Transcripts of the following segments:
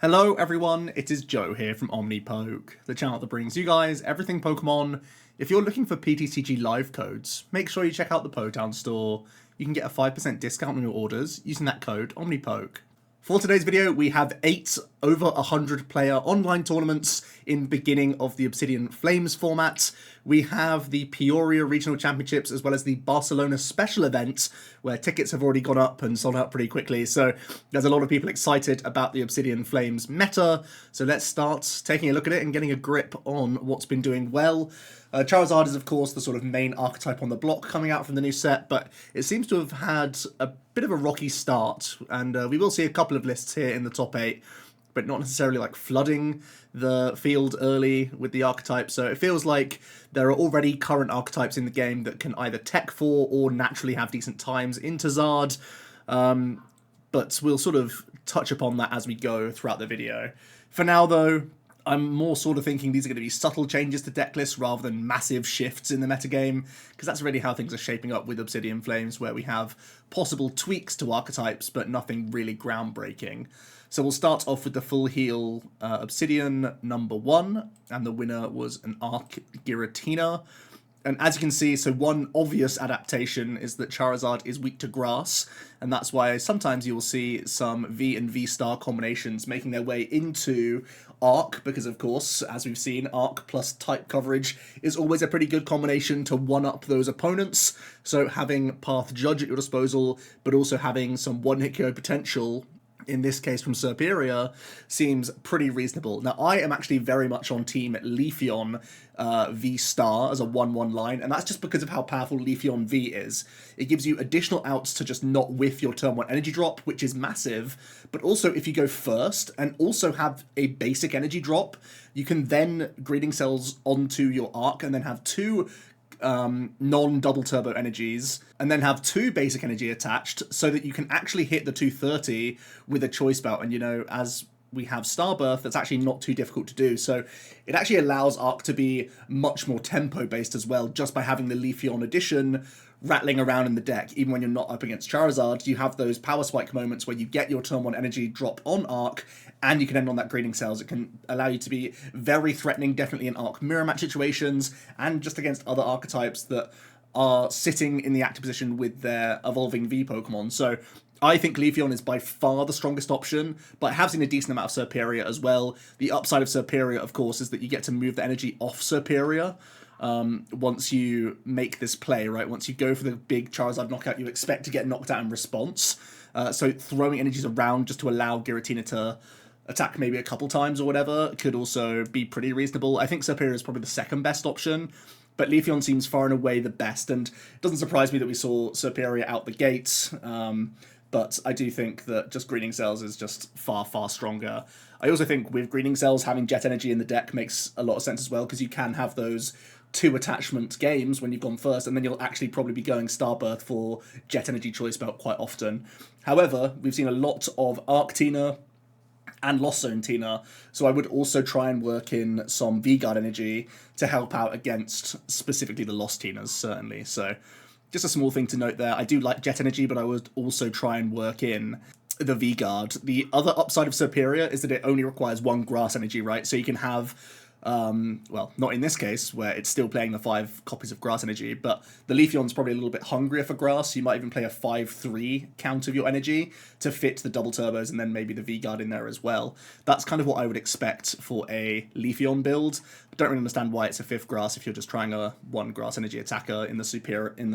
Hello everyone, it is Joe here from OmniPoke, the channel that brings you guys everything Pokemon. If you're looking for PTCG live codes, make sure you check out the Potown store. You can get a 5% discount on your orders using that code OmniPoke. For today's video, we have 8 over 100 player online tournaments in the beginning of the Obsidian Flames format. We have the Peoria Regional Championships as well as the Barcelona Special event, where tickets have already gone up and sold out pretty quickly. So there's a lot of people excited about the Obsidian Flames meta. So let's start taking a look at it and getting a grip on what's been doing well. Charizard is, of course, the sort of main archetype on the block coming out from the new set, but it seems to have had a bit of a rocky start, and we will see a couple of lists here in the top 8, but not necessarily like flooding the field early with the archetype. So it feels like there are already current archetypes in the game that can either tech for or naturally have decent times into Zard, but we'll sort of touch upon that as we go throughout the video. For now, though, I'm more sort of thinking these are going to be subtle changes to deck lists rather than massive shifts in the metagame, because that's really how things are shaping up with Obsidian Flames, where we have possible tweaks to archetypes, but nothing really groundbreaking. So we'll start off with the full heal Obsidian number 1, and the winner was an Giratina. And as you can see, so one obvious adaptation is that Charizard is weak to grass, and that's why sometimes you will see some V and V-star combinations making their way into Arc, because of course, as we've seen, Arc plus type coverage is always a pretty good combination to one-up those opponents. So having Path Judge at your disposal, but also having some one-hit KO potential, in this case from Superior, seems pretty reasonable. Now, I am actually very much on team Leafeon V-Star as a 1-1 line, and that's just because of how powerful Leafeon V is. It gives you additional outs to just not whiff your turn 1 energy drop, which is massive, but also if you go first and also have a basic energy drop, you can then Greeting Cells onto your Arc and then have 2 non-double turbo energies, and then have 2 basic energy attached so that you can actually hit the 230 with a choice belt. And, you know, as we have Starbirth, that's actually not too difficult to do. So it actually allows Arc to be much more tempo-based as well, just by having the Leafeon addition rattling around in the deck. Even when you're not up against Charizard, you have those power spike moments where you get your turn 1 energy drop on Arc, and you can end on that Greeting Cells. It can allow you to be very threatening, definitely in Arc mirror match situations, and just against other archetypes that are sitting in the active position with their evolving V Pokemon. So I think Leafeon is by far the strongest option, but I have seen a decent amount of Superior as well. The upside of Superior, of course, is that you get to move the energy off Superior once you make this play, right? Once you go for the big Charizard knockout, you expect to get knocked out in response. So throwing energies around just to allow Giratina to attack maybe a couple times or whatever could also be pretty reasonable. I think Superior is probably the second best option, but Leafeon seems far and away the best, and it doesn't surprise me that we saw Superior out the gates. But I do think that just Greeting Cells is just far, far stronger. I also think with Greeting Cells, having Jet Energy in the deck makes a lot of sense as well, because you can have those 2 attachment games when you've gone first, and then you'll actually probably be going Starbirth for Jet Energy Choice Belt quite often. However, we've seen a lot of Arc Tina and Lost Zone Tina, so I would also try and work in some V-Guard energy to help out against specifically the Lost Tinas, certainly. So just a small thing to note there. I do like Jet Energy, but I would also try and work in the V-Guard. The other upside of Superior is that it only requires 1 Grass Energy, right? So you can have, well, not in this case, where it's still playing the 5 copies of Grass Energy, but the Leafeon's probably a little bit hungrier for Grass. You might even play a 5-3 count of your energy to fit the double turbos and then maybe the V-Guard in there as well. That's kind of what I would expect for a Leafeon build. I don't really understand why it's a 5th Grass if you're just trying a 1 Grass Energy attacker in the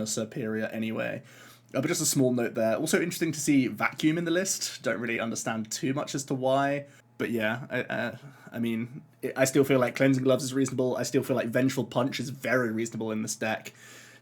Superior anyway. But just a small note there. Also interesting to see Vacuum in the list. Don't really understand too much as to why. But yeah, I mean, I still feel like Cleansing Gloves is reasonable. I still feel like Vengeful Punch is very reasonable in this deck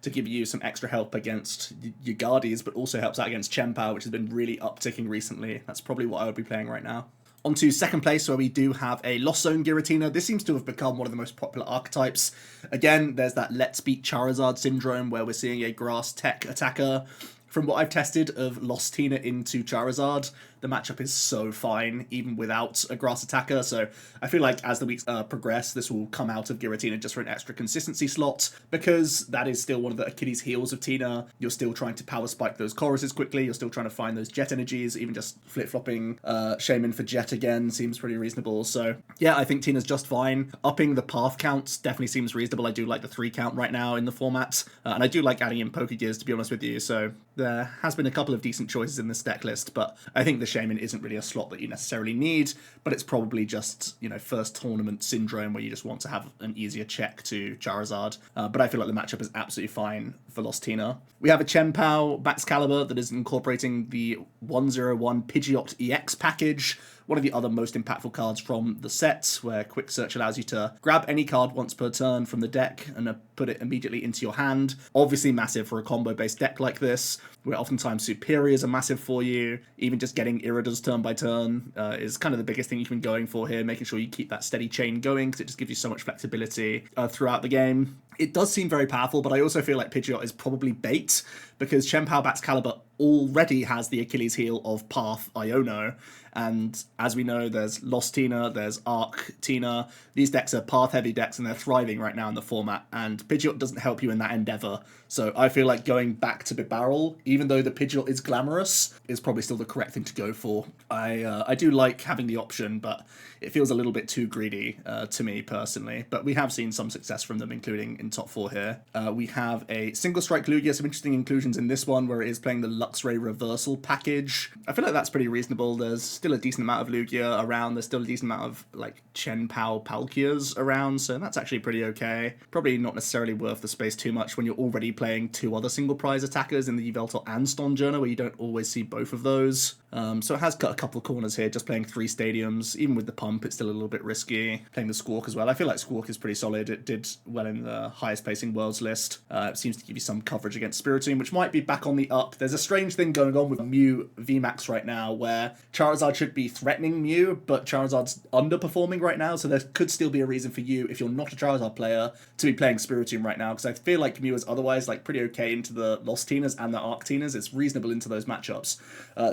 to give you some extra help against your Guardies, but also helps out against Chien-Pao, which has been really upticking recently. That's probably what I would be playing right now. On to second place, where we do have a Lost Zone Giratina. This seems to have become one of the most popular archetypes. Again, there's that Let's Beat Charizard syndrome, where we're seeing a Grass Tech attacker. From what I've tested of Lost Tina into Charizard, the matchup is so fine, even without a grass attacker. So I feel like as the weeks progress, this will come out of Giratina just for an extra consistency slot, because that is still one of the Achilles heels of Tina. You're still trying to power spike those choruses quickly, you're still trying to find those jet energies, even just flip-flopping Shaman for jet again seems pretty reasonable. So yeah, I think Tina's just fine. Upping the path counts definitely seems reasonable. I do like the 3 count right now in the format, and I do like adding in Pokegears, to be honest with you, so there has been a couple of decent choices in this deck list, but I think the Shaman isn't really a slot that you necessarily need, but it's probably just, you know, first tournament syndrome where you just want to have an easier check to Charizard, but I feel like the matchup is absolutely fine for Tina. We have a Chien-Pao Baxcalibur that is incorporating the 101 Pidgeot EX package, one of the other most impactful cards from the set, where Quick Search allows you to grab any card once per turn from the deck and put it immediately into your hand. Obviously massive for a combo-based deck like this, where oftentimes Superiors are massive for you. Even just getting Iridas turn by turn is kind of the biggest thing you've been going for here, making sure you keep that steady chain going, because it just gives you so much flexibility throughout the game. It does seem very powerful, but I also feel like Pidgeot is probably bait, because Chien-Pao Baxcalibur already has the Achilles heel of Path Iono, and as we know, there's Lost Tina, there's Arc Tina. These decks are path-heavy decks, and they're thriving right now in the format, and Pidgeot doesn't help you in that endeavor. So I feel like going back to Bibarel, even though the Pidgeot is glamorous, is probably still the correct thing to go for. I do like having the option, but it feels a little bit too greedy to me personally. But we have seen some success from them, including in top 4 here. We have a Single Strike Lugia, some interesting inclusions in this one, where it is playing the Luxray Reversal package. I feel like that's pretty reasonable. There's still a decent amount of Lugia around. There's still a decent amount of like Chien-Pao Palkias around, so that's actually pretty okay. Probably not necessarily worth the space too much when you're already playing 2 other single prize attackers in the Yveltal and Stonjourner, where you don't always see both of those. So it has cut a couple of corners here, just playing 3 stadiums. Even with the pump, it's still a little bit risky. Playing the Squawk as well. I feel like Squawk is pretty solid. It did well in the highest placing worlds list. It seems to give you some coverage against Spiritomb, which might be back on the up. There's a strange thing going on with Mew VMAX right now, where Charizard should be threatening Mew, but Charizard's underperforming right now, so there could still be a reason for you, if you're not a Charizard player, to be playing Spiritomb right now, because I feel like Mew is otherwise like pretty okay into the Lost Tinas and the Arc Tinas. It's reasonable into those matchups.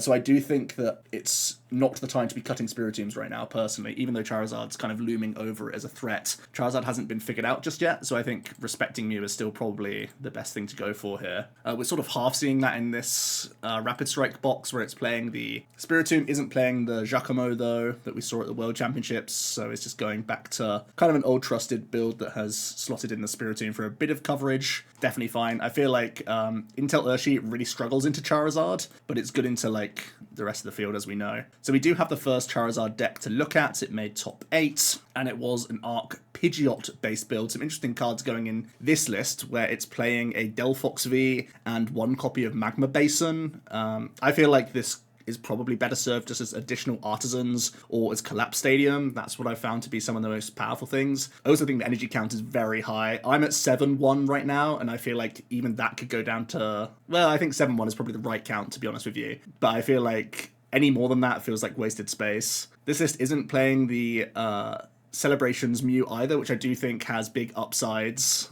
So I do think that it's not the time to be cutting Spiritombs right now, personally, even though Charizard's kind of looming over it as a threat. Charizard hasn't been figured out just yet, so I think respecting Mew is still probably the best thing to go for here. We're sort of half seeing that in this Rapid Strike box, where it's playing the Spiritomb, isn't playing the Giacomo, though, that we saw at the World Championships, so it's just going back to kind of an old trusted build that has slotted in the Spiritomb for a bit of coverage. Definitely fine. I feel like Intel Urshi really struggles into Charizard, but it's good into like the rest of the field, as we know. So we do have the first Charizard deck to look at. It made top 8, and it was an Arc Pidgeot based build. Some interesting cards going in this list, where it's playing a Delphox V and 1 copy of Magma Basin. I feel like this is probably better served just as additional artisans or as Collapse Stadium. That's what I found to be some of the most powerful things. I also think the energy count is very high. I'm at 7-1 right now, and I feel like even that could go down to, well, I think 7-1 is probably the right count, to be honest with you. But I feel like any more than that feels like wasted space. This list isn't playing the Celebrations Mew either, which I do think has big upsides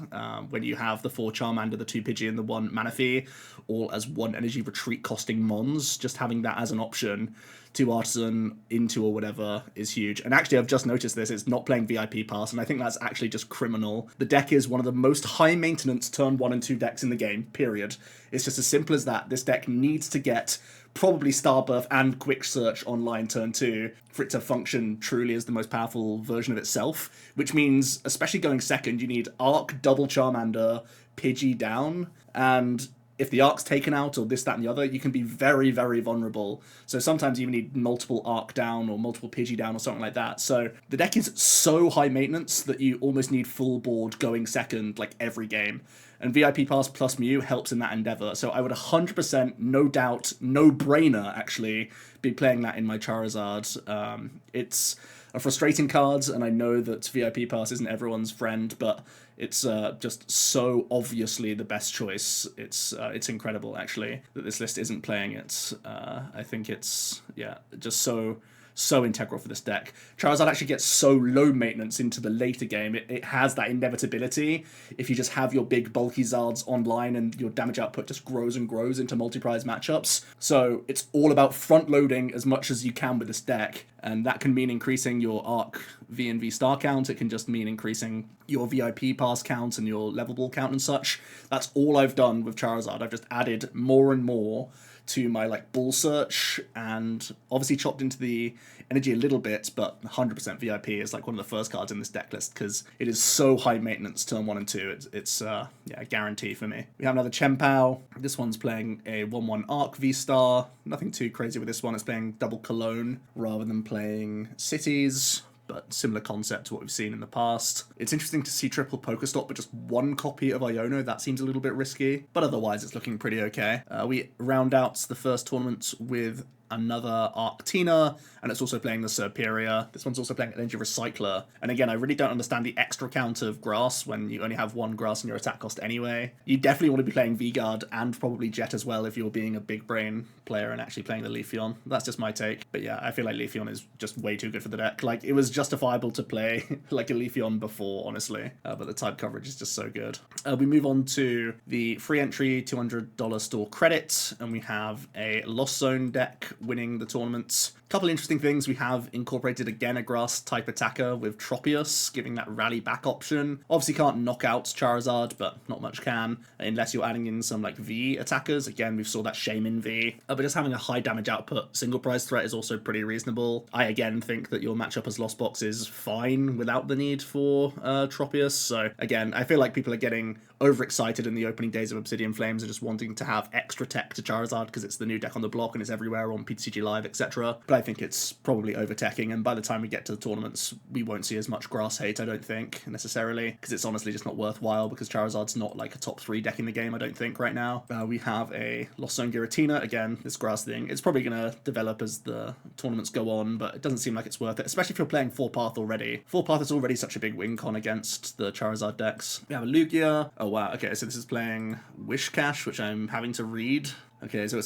when you have the 4 Charmander, the 2 Pidgey, and the 1 Manaphy, all as 1 energy retreat costing Mons. Just having that as an option, 2 Artisan, into or whatever, is huge. And actually, I've just noticed this, it's not playing VIP Pass, and I think that's actually just criminal. The deck is one of the most high maintenance turn 1 and 2 decks in the game, period. It's just as simple as that. This deck needs to get probably Starbirth and Quick Search online turn 2 for it to function truly as the most powerful version of itself, which means, especially going second, you need Arc, double Charmander, Pidgey down, and if the Arc's taken out or this, that, and the other, you can be very, very vulnerable. So sometimes you even need multiple Arc down or multiple Pidgey down or something like that. So the deck is so high maintenance that you almost need full board going second like every game. And VIP Pass plus Mew helps in that endeavor. So I would 100%, no doubt, no brainer actually, be playing that in my Charizard. It's a frustrating card, and I know that VIP Pass isn't everyone's friend, but it's just so obviously the best choice. It's incredible actually that this list isn't playing it. I think it's, yeah, just so so integral for this deck. Charizard actually gets so low maintenance into the later game. It has that inevitability if you just have your big bulky Zards online and your damage output just grows and grows into multi-prize matchups. So it's all about front loading as much as you can with this deck, and that can mean increasing your Arc V and V star count. It can just mean increasing your VIP pass count and your level ball count and such. That's all I've done with Charizard. I've just added more and more to my like bull search, and obviously chopped into the energy a little bit, but 100% VIP is like one of the first cards in this deck list because it is so high maintenance turn 1 and 2. It's yeah, a guarantee for me. We have another Chempao. This one's playing a 1/1 Arc V-Star. Nothing too crazy with this one. It's playing double Cologne rather than playing Cities, but similar concept to what we've seen in the past. It's interesting to see triple Pokestop, but just one copy of Iono. That seems a little bit risky, but otherwise it's looking pretty okay. We round out the first tournament with another Arctina, and it's also playing the Serperior. This one's also playing Energy Recycler. And again, I really don't understand the extra count of grass when you only have one grass in your attack cost anyway. You definitely want to be playing V-Guard and probably Jet as well if you're being a big brain player and actually playing the Leafeon. That's just my take. But yeah, I feel like Leafeon is just way too good for the deck. Like, it was justifiable to play like a Leafeon before, honestly. But the type coverage is just so good. We move on to the free entry $200 store credit, and we have a Lost Zone deck winning the tournaments. Couple interesting things. We have incorporated again a grass type attacker with Tropius, giving that rally back option. Obviously can't knock out Charizard, but not much can, unless you're adding in some like V attackers. Again, we've saw that Shaman V. But just having a high damage output single prize threat is also pretty reasonable. I again think that your matchup as Lost Box is fine without the need for Tropius. So again, I feel like people are getting overexcited in the opening days of Obsidian Flames and just wanting to have extra tech to Charizard because it's the new deck on the block and it's everywhere on PTCG Live, etc. But I think it's probably over-teching, and by the time we get to the tournaments, we won't see as much grass hate, I don't think, necessarily, because it's honestly just not worthwhile, because Charizard's not like a top 3 deck in the game, I don't think, right now. We have a Lost Zone Giratina. Again, this grass thing, it's probably going to develop as the tournaments go on, but it doesn't seem like it's worth it, especially if you're playing 4-Path already. 4-Path is already such a big win con against the Charizard decks. We have a Lugia. Oh wow, okay, so this is playing Wishcash, which I'm having to read. Okay, so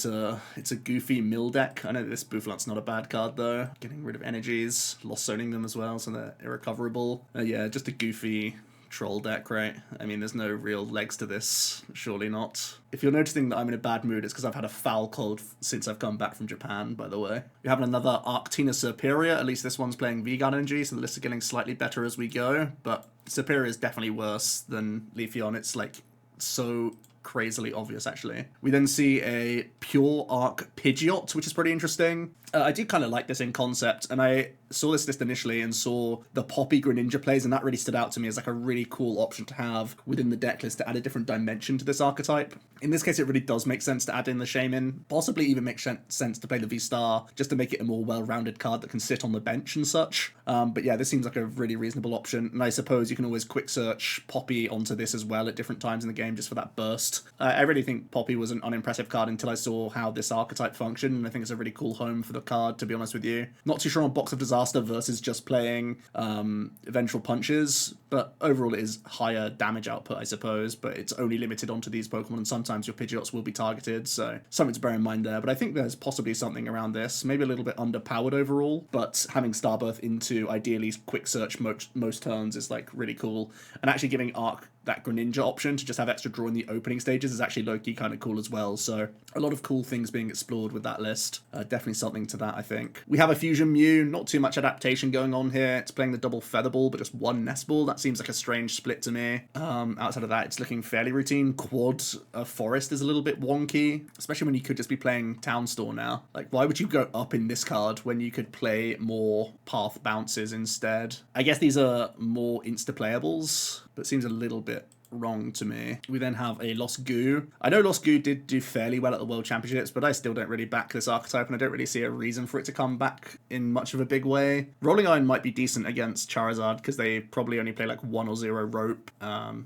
it's a goofy mill deck. I know this Bouffalante's not a bad card though. Getting rid of energies, lost zoning them as well, so they're irrecoverable. Yeah, just a goofy troll deck, right? I mean, there's no real legs to this, surely not. If you're noticing that I'm in a bad mood, it's because I've had a foul cold since I've come back from Japan, by the way. We have another Arctina Superior. At least this one's playing V-Guard energy, so the list is getting slightly better as we go, but Superior is definitely worse than Leafeon. It's like so crazily obvious, actually. We then see a pure Arc Pidgeot, which is pretty interesting. I do kind of like this in concept, and I saw this list initially and saw the Poppy Greninja plays, and that really stood out to me as like a really cool option to have within the deck list to add a different dimension to this archetype. In this case, it really does make sense to add in the Shaman, possibly even makes sense to play the V-Star, just to make it a more well-rounded card that can sit on the bench and such. But yeah, this seems like a really reasonable option, and I suppose you can always quick search Poppy onto this as well at different times in the game just for that burst. I really think Poppy was an unimpressive card until I saw how this archetype functioned, and I think it's a really cool home for the card, to be honest with you. Not too sure on Box of Disaster versus just playing Vengeful Punches, but overall it is higher damage output, I suppose, but it's only limited onto these Pokemon, and sometimes your Pidgeots will be targeted, so something to bear in mind there. But I think there's possibly something around this, maybe a little bit underpowered overall, but having Starbirth into ideally quick search most turns is like really cool, and actually giving Arc that Greninja option to just have extra draw in the opening stages is actually low-key kind of cool as well. So a lot of cool things being explored with that list. Definitely something to that, I think. We have a Fusion Mew, not too much adaptation going on here. It's playing the double Feather Ball, but just one Nest Ball. That seems like a strange split to me. Outside of that, it's looking fairly routine. Quad Forest is a little bit wonky, especially when you could just be playing Town Store now. Like, why would you go up in this card when you could play more Path Bounces instead? I guess these are more insta-playables, but it seems a little bit wrong to me. We then have a Lost Goo. I know Lost Goo did do fairly well at the World Championships, but I still don't really back this archetype, and I don't really see a reason for it to come back in much of a big way. Rolling Iron might be decent against Charizard, because they probably only play like 1 or 0 rope,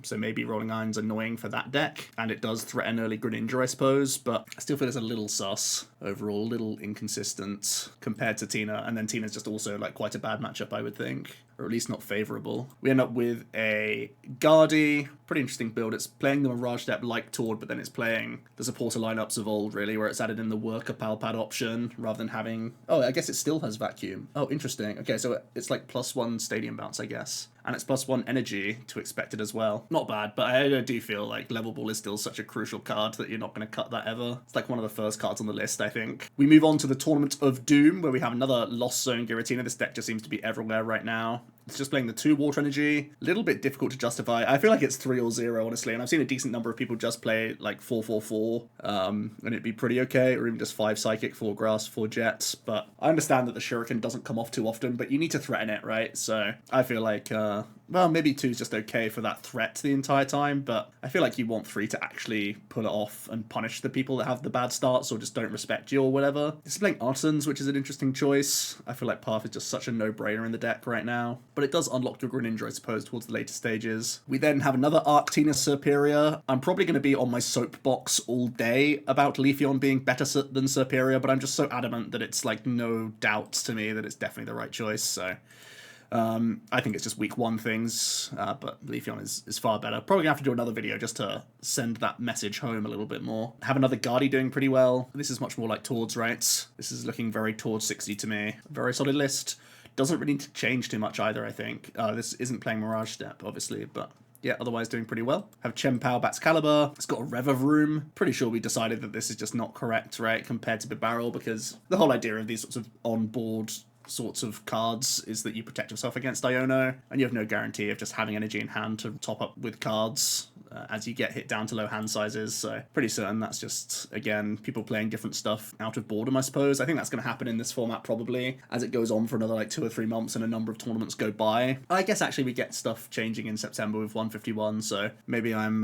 so maybe Rolling Iron's annoying for that deck, and it does threaten early Greninja, I suppose, but I still feel it's a little sus. overall a little inconsistent compared to Tina, and then Tina's just also like quite a bad matchup, I would think, or at least not favourable. We end up with a Guardy, pretty interesting build. It's playing the Mirage Step like Tord, but then it's playing the supporter lineups of old, really, where it's added in the Worker Pal Pad option rather than having... Oh, I guess it still has Vacuum. Oh, interesting. Okay, so it's like +1 Stadium Bounce, I guess. And it's +1 Energy to expect it as well. Not bad, but I do feel like Level Ball is still such a crucial card that you're not going to cut that ever. It's like one of the first cards on the list, I think. We move on to the Tournament of Doom, where we have another Lost Zone Giratina. This deck just seems to be everywhere right now. It's just playing the 2 Water Energy. A little bit difficult to justify. I feel like it's 3 or 0, honestly, and I've seen a decent number of people just play like 4/4/4, and it'd be pretty okay, or even just 5 Psychic, 4 Grass, 4 Jets. But I understand that the Shuriken doesn't come off too often, but you need to threaten it, right? So I feel like, well, maybe 2 is just okay for that threat the entire time, but I feel like you want 3 to actually pull it off and punish the people that have the bad starts or just don't respect you or whatever. This is playing Artisans, which is an interesting choice. I feel like Path is just such a no-brainer in the deck right now, but it does unlock your Greninja, I suppose, towards the later stages. We then have another Arctina Superior. I'm probably going to be on my soapbox all day about Leafeon being better than Superior, but I'm just so adamant that it's like no doubt to me that it's definitely the right choice, so... I think it's just week 1 things, but Leafeon is far better. Probably gonna have to do another video just to send that message home a little bit more. Have another Guardy doing pretty well. This is much more like Tord's, right? This is looking very Tord's 60 to me. Very solid list. Doesn't really need to change too much either, I think. This isn't playing Mirage Step, obviously, but... yeah, otherwise doing pretty well. Have Chien-Pao Bats Caliber. It's got a Rev of Room. Pretty sure we decided that this is just not correct, right, compared to Bibarel, because the whole idea of these sorts of on-board sorts of cards is that you protect yourself against Iono, and you have no guarantee of just having energy in hand to top up with cards as you get hit down to low hand sizes, so pretty certain that's just, again, people playing different stuff out of boredom, I suppose. I think that's going to happen in this format probably, as it goes on for another like 2 or 3 months and a number of tournaments go by. I guess actually we get stuff changing in September with 151, so maybe I'm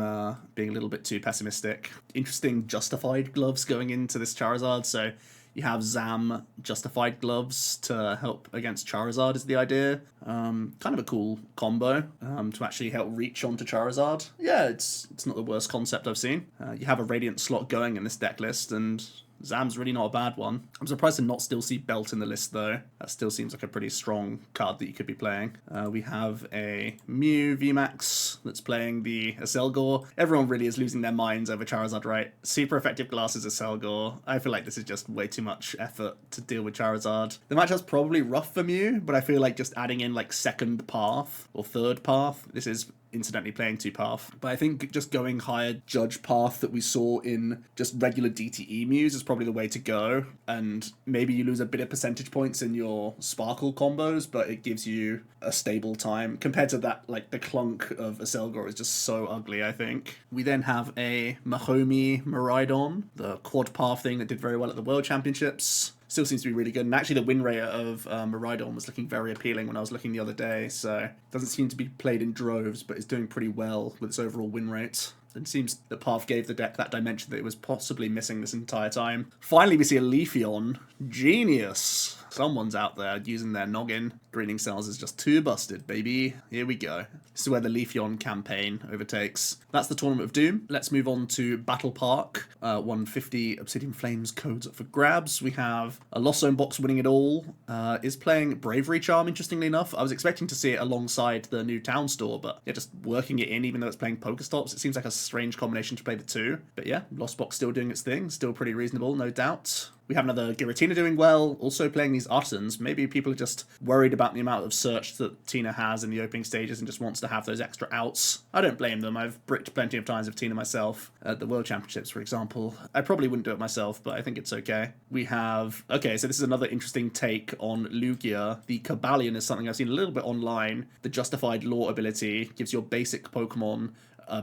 being a little bit too pessimistic. Interesting Justified gloves going into this Charizard, so you have Zam Justified gloves to help against Charizard is the idea. Kind of a cool combo to actually help reach onto Charizard. Yeah, it's not the worst concept I've seen. You have a Radiant slot going in this deck list, and Zam's really not a bad one. I'm surprised to not still see Belt in the list, though. That still seems like a pretty strong card that you could be playing. We have a Mew VMAX that's playing the Aselgor. Everyone really is losing their minds over Charizard, right? Super effective glasses Aselgor. I feel like this is just way too much effort to deal with Charizard. The matchup's probably rough for Mew, but I feel like just adding in like second path or third path, this is incidentally playing 2 path, but I think just going higher judge path that we saw in just regular DTE Mews is probably the way to go, and maybe you lose a bit of percentage points in your Sparkle combos, but it gives you a stable time compared to that, like the clunk of Aselgor is just so ugly, I think. We then have a Mahomi Miraidon, the quad path thing that did very well at the World Championships. Still seems to be really good, and actually the win rate of Miraidon was looking very appealing when I was looking the other day, so doesn't seem to be played in droves, but is doing pretty well with its overall win rate. It seems that Path gave the deck that dimension that it was possibly missing this entire time. Finally, we see a Leafeon. Genius! Someone's out there using their noggin. Breeding Cells is just too busted, baby. Here we go. This is where the Leafeon campaign overtakes. That's the Tournament of Doom. Let's move on to Battle Park. 150 Obsidian Flames codes up for grabs. We have a Lost Zone box winning it all. Is playing Bravery Charm, interestingly enough. I was expecting to see it alongside the new Town Store, but yeah, just working it in, even though it's playing Pokestops. It seems like a strange combination to play the 2. But yeah, Lost Box still doing its thing. Still pretty reasonable, no doubt. We have another Giratina doing well, also playing these Artisans. Maybe people are just worried about the amount of search that Tina has in the opening stages and just wants to have those extra outs. I don't blame them. I've bricked plenty of times with Tina myself at the World Championships, for example. I probably wouldn't do it myself, but I think it's okay. We have... okay, so this is another interesting take on Lugia. The Cobalion is something I've seen a little bit online. The Justified Law ability gives your basic Pokemon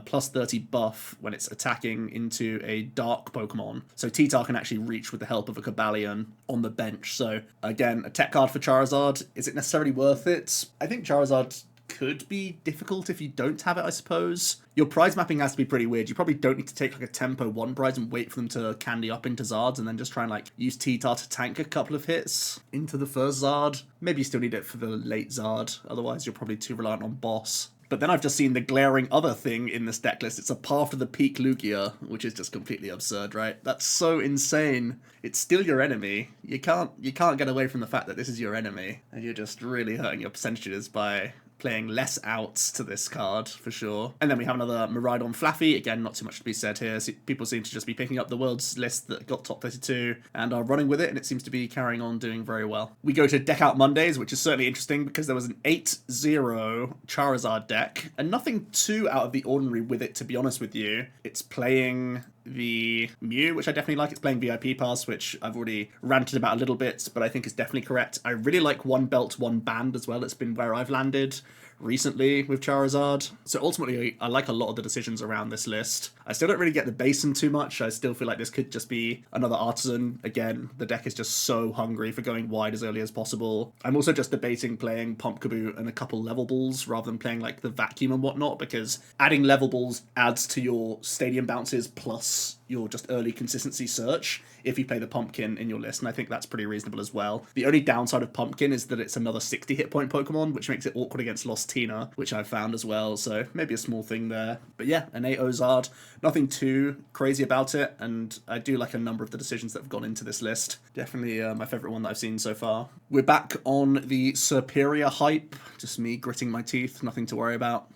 plus 30 buff when it's attacking into a dark Pokemon. So T-Tar can actually reach with the help of a Cobalion on the bench. So again, a tech card for Charizard. Is it necessarily worth it? I think Charizard could be difficult if you don't have it, I suppose. Your prize mapping has to be pretty weird. You probably don't need to take like a tempo 1 prize and wait for them to candy up into Zards and then just try and like use T-Tar to tank a couple of hits into the first Zard. Maybe you still need it for the late Zard. Otherwise, you're probably too reliant on Boss. But then I've just seen the glaring other thing in this deck list. It's a Path to the Peak Lugia, which is just completely absurd, right? That's so insane. It's still your enemy. You can't get away from the fact that this is your enemy, and you're just really hurting your percentages by playing less outs to this card, for sure. And then we have another Miraidon Flaffy. Again, not too much to be said here. People seem to just be picking up the world's list that got top 32 and are running with it, and it seems to be carrying on doing very well. We go to Deck Out Mondays, which is certainly interesting because there was an 8-0 Charizard deck, and nothing too out of the ordinary with it, to be honest with you. It's playing the Mew, which I definitely like. It's playing VIP Pass, which I've already ranted about a little bit, but I think is definitely correct. I really like One Belt, One Band as well. It's been where I've landed recently with Charizard. So ultimately, I like a lot of the decisions around this list. I still don't really get the Basin too much. I still feel like this could just be another Artisan. Again, the deck is just so hungry for going wide as early as possible. I'm also just debating playing Pumpkaboo and a couple level balls rather than playing like the Vacuum and whatnot, because adding level balls adds to your stadium bounces plus your just early consistency search if you play the Pumpkin in your list, and I think that's pretty reasonable as well. The only downside of Pumpkin is that it's another 60 hit point Pokemon, which makes it awkward against Lost Tina, which I've found as well, so maybe a small thing there. But yeah, an 8 Zard, nothing too crazy about it, and I do like a number of the decisions that have gone into this list. Definitely my favourite one that I've seen so far. We're back on the Superior hype, just me gritting my teeth, nothing to worry about.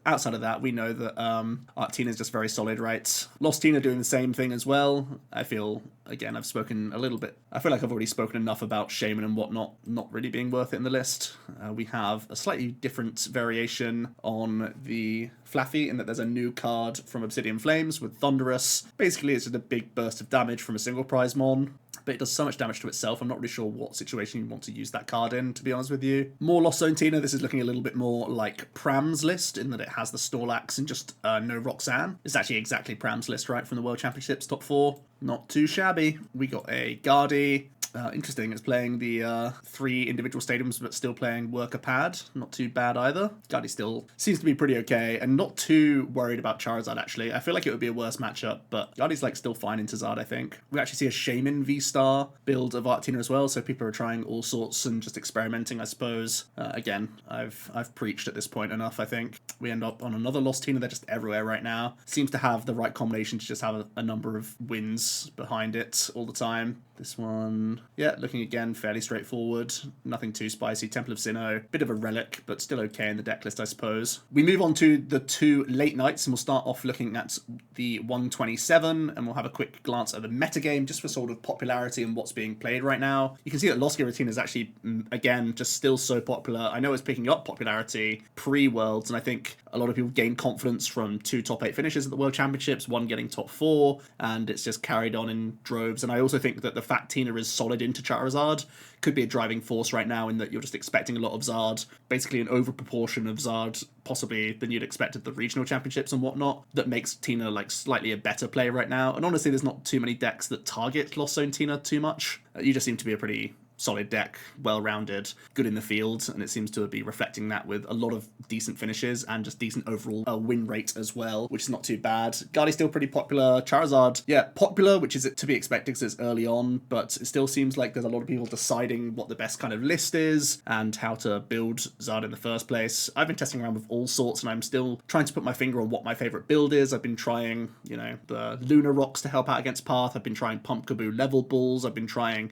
Outside of that, we know that Arctina is just very solid, right? Lost Tina doing the same thing as well. I feel, again, I've spoken a little bit. I feel like I've already spoken enough about Shaman and whatnot not really being worth it in the list. We have a slightly different variation on the Flaffy in that there's a new card from Obsidian Flames with Thunderous. Basically, it's just a big burst of damage from a single prize mon, but it does so much damage to itself. I'm not really sure what situation you want to use that card in, to be honest with you. More Lost Zone Tina. This is looking a little bit more like Pram's list in that it has the Snorlax and just no Roxanne. It's actually exactly Pram's list, right, from the World Championships top 4. Not too shabby. We got a Guardy. Interesting, it's playing the 3 individual stadiums, but still playing Worker Pad. Not too bad either. Guardy still seems to be pretty okay, and not too worried about Charizard, actually. I feel like it would be a worse matchup, but Guardy's like still fine into Zard, I think. We actually see a Shaman V-Star build of Arctina as well, so people are trying all sorts and just experimenting, I suppose. Again, I've preached at this point enough, I think. We end up on another Lost Tina. They're just everywhere right now. Seems to have the right combination to just have a number of wins behind it all the time. This one, yeah, looking again fairly straightforward. Nothing too spicy. Temple of Sinnoh, bit of a relic, but still okay in the deck list, I suppose. We move on to the 2 late nights, and we'll start off looking at the 127, and we'll have a quick glance at the metagame, just for sort of popularity and what's being played right now. You can see that Lost Giratina is actually, again, just still so popular. I know it's picking up popularity pre-Worlds, and I think a lot of people gained confidence from 2 top 8 finishes at the World Championships, 1 getting top 4, and it's just carried on in droves. And I also think that the fact Tina is solid into Charizard could be a driving force right now, in that you're just expecting a lot of Zard, basically an overproportion of Zard, possibly than you'd expect at the regional championships and whatnot, that makes Tina like slightly a better play right now. And honestly, there's not too many decks that target Lost Zone Tina too much. You just seem to be a pretty solid deck, well-rounded, good in the field, and it seems to be reflecting that with a lot of decent finishes and just decent overall win rate as well, which is not too bad. Guardy's still pretty popular. Charizard, yeah, popular, which is to be expected because it's early on, but it still seems like there's a lot of people deciding what the best kind of list is and how to build Zard in the first place. I've been testing around with all sorts, and I'm still trying to put my finger on what my favorite build is. I've been trying, you know, the Lunar Rocks to help out against Path. I've been trying Pumpkaboo level balls. I've been trying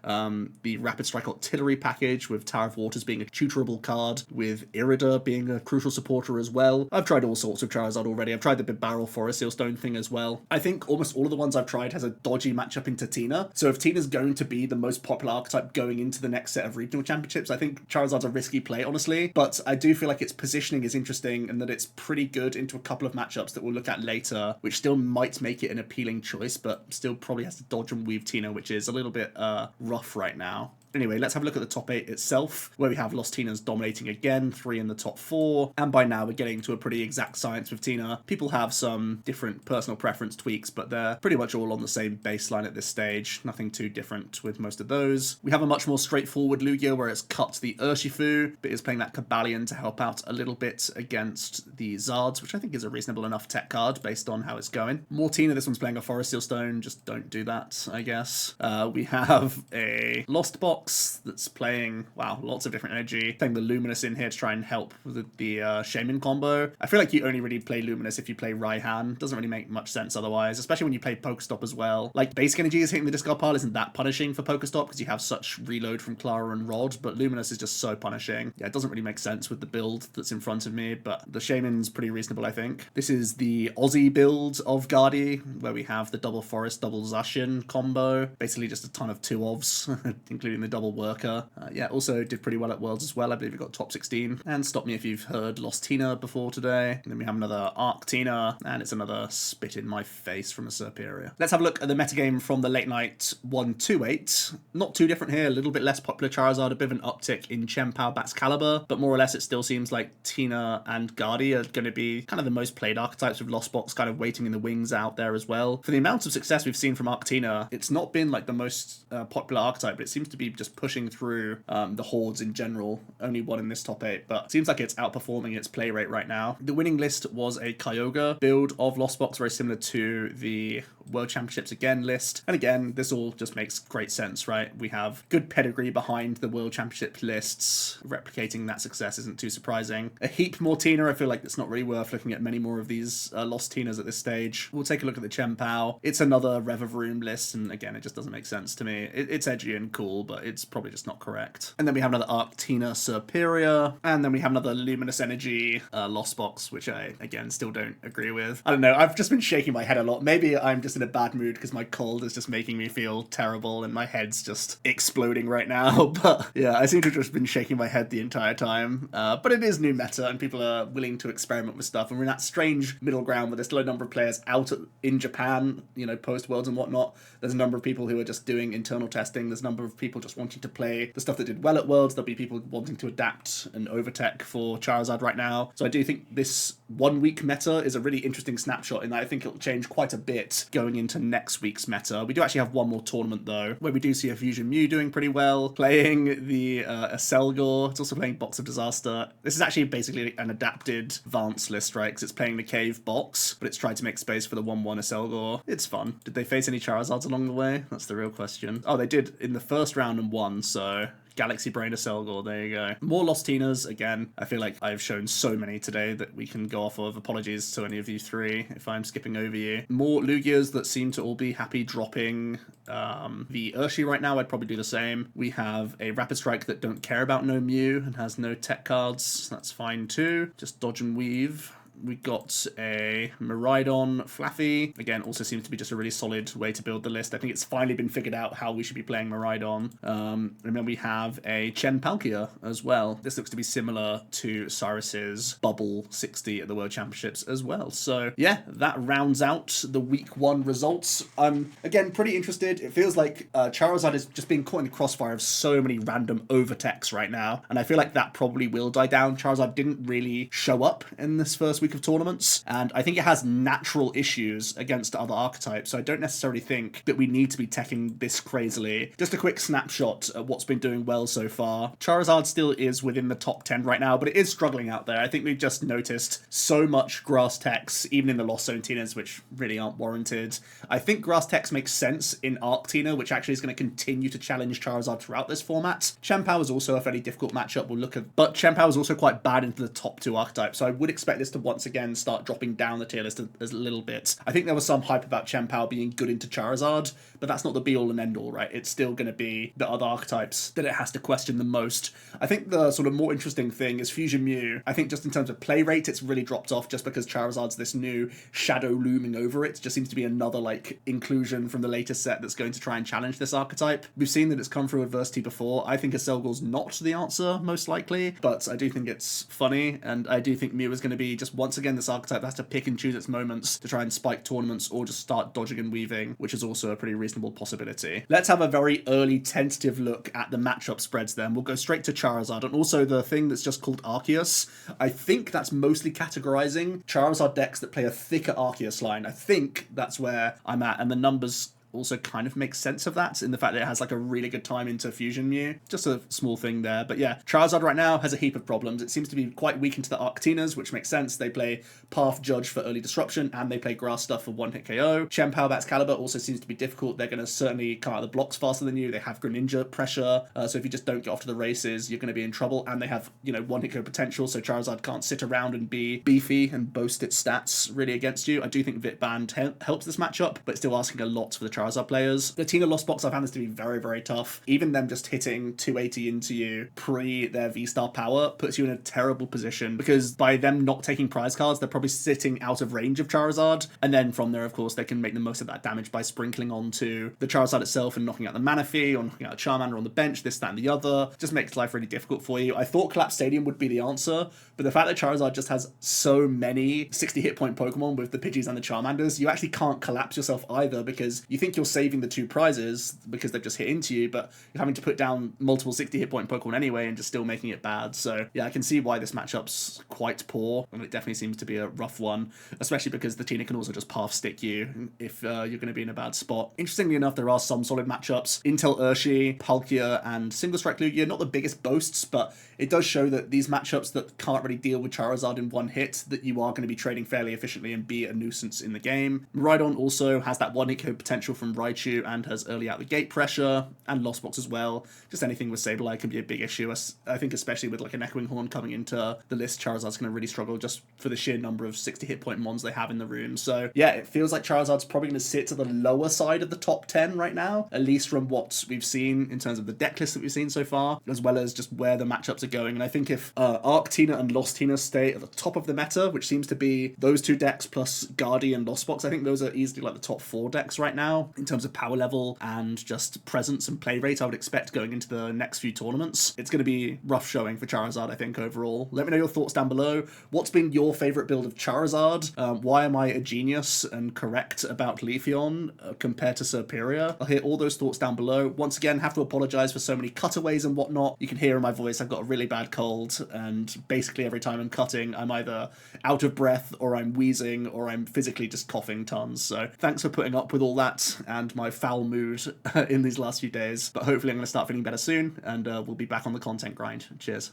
the Rapid Strike Artillery package with Tower of Waters being a tutorable card, with Irida being a crucial supporter as well. I've tried all sorts of Charizard already. I've tried the Big Barrel Forest Seal Stone thing as well. I think almost all of the ones I've tried has a dodgy matchup into Tina. So if Tina's going to be the most popular archetype going into the next set of regional championships, I think Charizard's a risky play, honestly. But I do feel like its positioning is interesting and that it's pretty good into a couple of matchups that we'll look at later, which still might make it an appealing choice, but still probably has to dodge and weave Tina, which is a little bit rough right now. Anyway, let's have a look at the top 8 itself, where we have Lost Tina's dominating again, 3 in the top 4, and by now we're getting to a pretty exact science with Tina. People have some different personal preference tweaks, but they're pretty much all on the same baseline at this stage. Nothing too different with most of those. We have a much more straightforward Lugia, where it's cut the Urshifu, but is playing that Kabalion to help out a little bit against the Zards, which I think is a reasonable enough tech card based on how it's going. More Tina, this one's playing a Forest Seal Stone, just don't do that, I guess. We have a Lost Box, Box that's playing, wow, lots of different energy. Playing the Luminous in here to try and help with the Shaman combo. I feel like you only really play Luminous if you play Raihan. Doesn't really make much sense otherwise, especially when you play Pokestop as well. Like, basic energy is hitting the discard pile isn't that punishing for Pokestop because you have such reload from Clara and Rod, but Luminous is just so punishing. Yeah, it doesn't really make sense with the build that's in front of me, but the Shaman's pretty reasonable, I think. This is the Aussie build of Guardi, where we have the double Forest, double Zacian combo. Basically just a ton of 2-ofs, including the double Worker. Yeah, also did pretty well at Worlds as well. I believe we got top 16. And stop me if you've heard Lost Tina before today. And then we have another Arc Tina, and it's another spit in my face from a Serperior. Let's have a look at the metagame from the late night 128. Not too different here, a little bit less popular Charizard, a bit of an uptick in Chien-Pao Baxcalibur, but more or less it still seems like Tina and Guardi are going to be kind of the most played archetypes, with Lost Box kind of waiting in the wings out there as well. For the amount of success we've seen from Arctina, it's not been like the most popular archetype, but it seems to be just pushing through the hordes in general. Only one in this top 8, but it seems like it's outperforming its play rate right now. The winning list was a Kyogre build of Lost Box, very similar to the World Championships again list. And again, this all just makes great sense, right? We have good pedigree behind the World Championship lists. Replicating that success isn't too surprising. A heap more Tina. I feel like it's not really worth looking at many more of these Lost Tinas at this stage. We'll take a look at the Chien-Pao. It's another Revavroom list, and again, it just doesn't make sense to me. It's edgy and cool, but it's probably just not correct. And then we have another Arctina Serperior, and then we have another Luminous Energy Lost Box, which I, again, still don't agree with. I don't know, I've just been shaking my head a lot. Maybe I'm just in a bad mood because my cold is just making me feel terrible and my head's just exploding right now. But yeah, I seem to have just been shaking my head the entire time. But it is new meta and people are willing to experiment with stuff, and we're in that strange middle ground where there's still a number of players out in Japan, you know, post-Worlds and whatnot. There's a number of people who are just doing internal testing. There's a number of people just wanting to play the stuff that did well at Worlds. There'll be people wanting to adapt and overtech for Charizard right now. So I do think this 1 week meta is a really interesting snapshot in that I think it'll change quite a bit going into next week's meta. We do actually have one more tournament though, where we do see a Fusion Mew doing pretty well, playing the Aselgor. It's also playing Box of Disaster. This is actually basically an adapted Vance list, right? Because it's playing the Cave Box, but it's tried to make space for the 1-1 Aselgor. It's fun. Did they face any Charizards along the way? That's the real question. Oh, they did in the first round and won, so Galaxy Brain Aselgor, there you go. More Lost Tinas, again. I feel like I've shown so many today that we can go off of. Apologies to any of you three if I'm skipping over you. More Lugias that seem to all be happy dropping the Urshi right now. I'd probably do the same. We have a Rapid Strike that don't care about no Mew and has no tech cards. That's fine too. Just dodge and weave. We got a Miraidon Flaffy. Again, also seems to be just a really solid way to build the list. I think it's finally been figured out how we should be playing Miraidon. And then we have a Chen-Palkia as well. This looks to be similar to Cyrus's Bubble 60 at the World Championships as well. So yeah, that rounds out the week 1 results. I'm, again, pretty interested. It feels like Charizard is just being caught in the crossfire of so many random overtechs right now. And I feel like that probably will die down. Charizard didn't really show up in this first week of tournaments, and I think it has natural issues against other archetypes, so I don't necessarily think that we need to be teching this crazily. Just a quick snapshot at what's been doing well so far. Charizard still is within the top 10 right now, but it is struggling out there. I think we've just noticed so much grass techs, even in the Lost Zone Tinas, which really aren't warranted. I think grass techs makes sense in Arctina, which actually is going to continue to challenge Charizard throughout this format. Chien-Pao is also a fairly difficult matchup we'll look at, but Chien-Pao is also quite bad into the top 2 archetypes, so I would expect this to once again start dropping down the tier list a little bit. I think there was some hype about Chien-Pao being good into Charizard, but that's not the be-all and end-all, right? It's still going to be the other archetypes that it has to question the most. I think the sort of more interesting thing is Fusion Mew. I think just in terms of play rate, it's really dropped off just because Charizard's this new shadow looming over it. It just seems to be another, like, inclusion from the latest set that's going to try and challenge this archetype. We've seen that it's come through adversity before. I think Aselgor's not the answer, most likely, but I do think it's funny, and I do think Mew is going to be just once again this archetype that has to pick and choose its moments to try and spike tournaments or just start dodging and weaving, which is also a pretty reasonable possibility. Let's have a very early tentative look at the matchup spreads then. We'll go straight to Charizard, and also the thing that's just called Arceus. I think that's mostly categorizing Charizard decks that play a thicker Arceus line. I think that's where I'm at, and the numbers also kind of makes sense of that in the fact that it has like a really good time into Fusion Mew. Just a small thing there. But yeah, Charizard right now has a heap of problems. It seems to be quite weak into the Arctinas, which makes sense. They play Path Judge for early disruption, and they play Grass Stuff for one-hit KO. Chien-Pao Excalibur also seems to be difficult. They're going to certainly come out of the blocks faster than you. They have Greninja pressure, so if you just don't get off to the races, you're going to be in trouble. And they have, one-hit KO potential, so Charizard can't sit around and be beefy and boast its stats really against you. I do think Vit Band helps this matchup, but still asking a lot for the Charizard players. The Tina Lost Box, I found this to be very, very tough. Even them just hitting 280 into you pre their V-Star power puts you in a terrible position, because by them not taking prize cards, they're probably sitting out of range of Charizard, and then from there, of course, they can make the most of that damage by sprinkling onto the Charizard itself and knocking out the Manaphy or knocking out a Charmander on the bench, this, that, and the other. Just makes life really difficult for you. I thought Collapse Stadium would be the answer, but the fact that Charizard just has so many 60 hit point Pokemon with the Pidgeys and the Charmanders, you actually can't collapse yourself either, because you think you're saving the 2 prizes because they've just hit into you, but you're having to put down multiple 60 hit point Pokemon anyway and just still making it bad. So yeah, I can see why this matchup's quite poor, and it definitely seems to be a rough one, especially because the Tina can also just path stick you if you're going to be in a bad spot. Interestingly enough, there are some solid matchups. Intel Urshi, Palkia, and Single Strike Lugia, not the biggest boasts, but it does show that these matchups that can't really deal with Charizard in one hit, that you are going to be trading fairly efficiently and be a nuisance in the game. Rhydon also has that one hit KO potential from Raichu and has early out the gate pressure, and Lost Box as well. Just anything with Sableye can be a big issue. I think especially with like an Echoing Horn coming into the list, Charizard's going to really struggle just for the sheer number of 60 hit point mons they have in the room. So yeah, it feels like Charizard's probably going to sit to the lower side of the top 10 right now, at least from what we've seen in terms of the deck list that we've seen so far, as well as just where the matchups are going. And I think if Arctina and Lost Tina stay at the top of the meta, which seems to be those 2 decks plus Guardy and Lost Box, I think those are easily like the top 4 decks right now in terms of power level and just presence and play rate I would expect going into the next few tournaments. It's going to be rough showing for Charizard, I think, overall. Let me know your thoughts down below. What's been your favourite build of Charizard? Why am I a genius and correct about Leafeon compared to Superior? I'll hear all those thoughts down below. Once again, have to apologise for so many cutaways and whatnot. You can hear in my voice I've got a really bad cold, and basically every time I'm cutting, I'm either out of breath or I'm wheezing or I'm physically just coughing tons. So thanks for putting up with all that and my foul mood in these last few days. But hopefully I'm going to start feeling better soon, and we'll be back on the content grind. Cheers.